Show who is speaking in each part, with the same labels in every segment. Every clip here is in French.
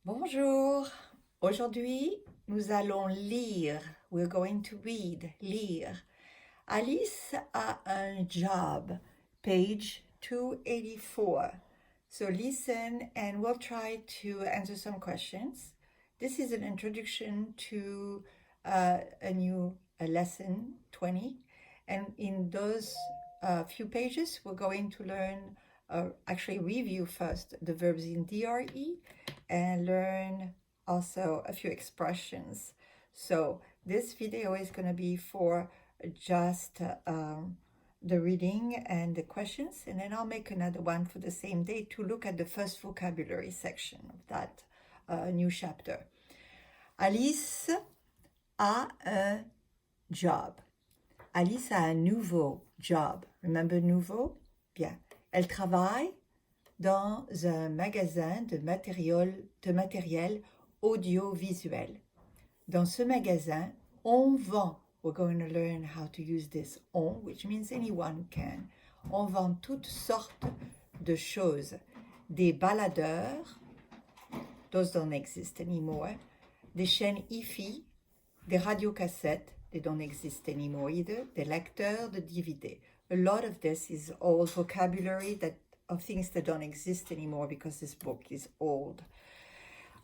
Speaker 1: Bonjour. Aujourd'hui, nous allons lire. We're going to read, lire. Alice a un job, page 284. So listen and we'll try to answer some questions. This is an introduction to a new lesson 20. And in those few pages, we're going to learn, actually review first the verbs in DRE and learn also a few expressions. So this video is going to be for just the reading and the questions, and then I'll make another one for the same day to look at the first vocabulary section of that new chapter. Alice a un job. Alice a un nouveau job. Remember nouveau? Bien. Elle travaille dans un magasin de matériel audiovisuel. Dans ce magasin, on vend. We're going to learn how to use this on, which means anyone can. On vend toutes sortes de choses. Des baladeurs, those don't exist anymore. Des chaînes hi-fi, des radiocassettes, they don't exist anymore either. Des lecteurs de DVD. A lot of this is old vocabulary of things that don't exist anymore because this book is old.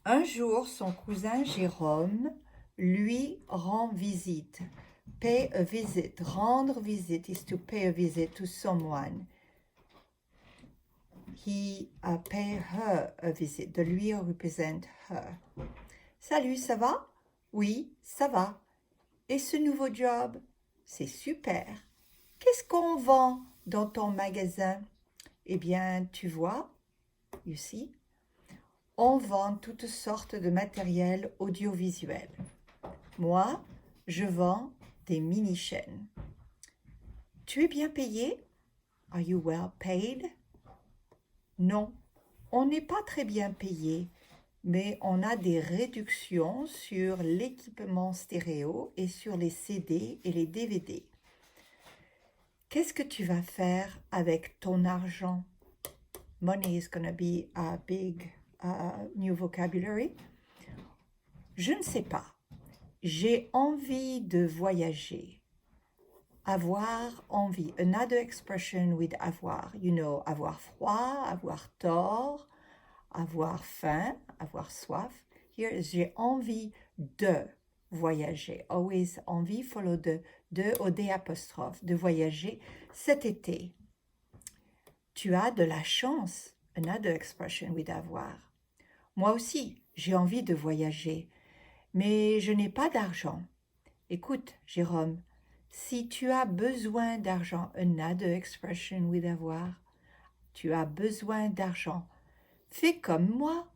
Speaker 1: Un jour, son cousin Jérôme lui rend visite. Pay a visit. Rendre visite is to pay a visit to someone. He pay her a visit. De lui represent her. Salut, ça va? Oui, ça va. Et ce nouveau job? C'est super. Qu'est-ce qu'on vend dans ton magasin? Eh bien, tu vois, you see, on vend toutes sortes de matériel audiovisuel. Moi, je vends des mini-chaînes. Tu es bien payé? Are you well paid? Non, on n'est pas très bien payé, mais on a des réductions sur l'équipement stéréo et sur les CD et les DVD. Qu'est-ce que tu vas faire avec ton argent? Money is going to be a big new vocabulary. Je ne sais pas. J'ai envie de voyager. Avoir envie. Another expression with avoir. You know, avoir froid, avoir tort, avoir faim, avoir soif. Here is j'ai envie de voyager. Always envie, follow de ou des apostrophes, de voyager cet été. Tu as de la chance. Another expression with avoir. Moi aussi, j'ai envie de voyager, mais je n'ai pas d'argent. Écoute, Jérôme, si tu as besoin d'argent, another expression with avoir, tu as besoin d'argent, fais comme moi.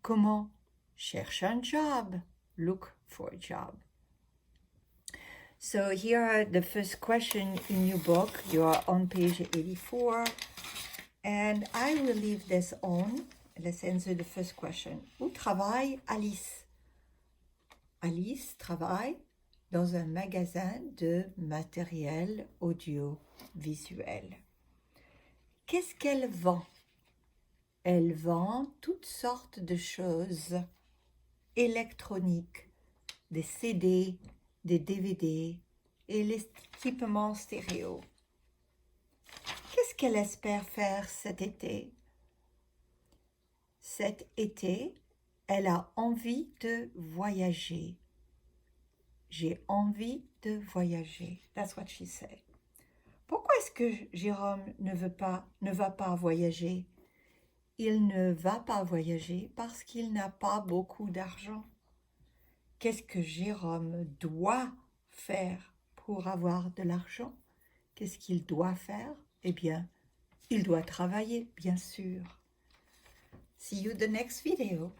Speaker 1: Comment? Cherche un job. Look for a job. So here are the first question in your book. You are on page 84. And I will leave this on. Let's answer the first question. Où travaille Alice? Alice travaille dans un magasin de matériel audiovisuel. Qu'est-ce qu'elle vend? Elle vend toutes sortes de choses électroniques, des CD, des DVD et l'équipement stéréo. Qu'est-ce qu'elle espère faire cet été? Cet été, elle a envie de voyager. J'ai envie de voyager. That's what she said. Pourquoi est-ce que Jérôme ne va pas voyager? Il ne va pas voyager parce qu'il n'a pas beaucoup d'argent. Qu'est-ce que Jérôme doit faire pour avoir de l'argent? Qu'est-ce qu'il doit faire? Eh bien, il doit travailler, bien sûr. See you the next video.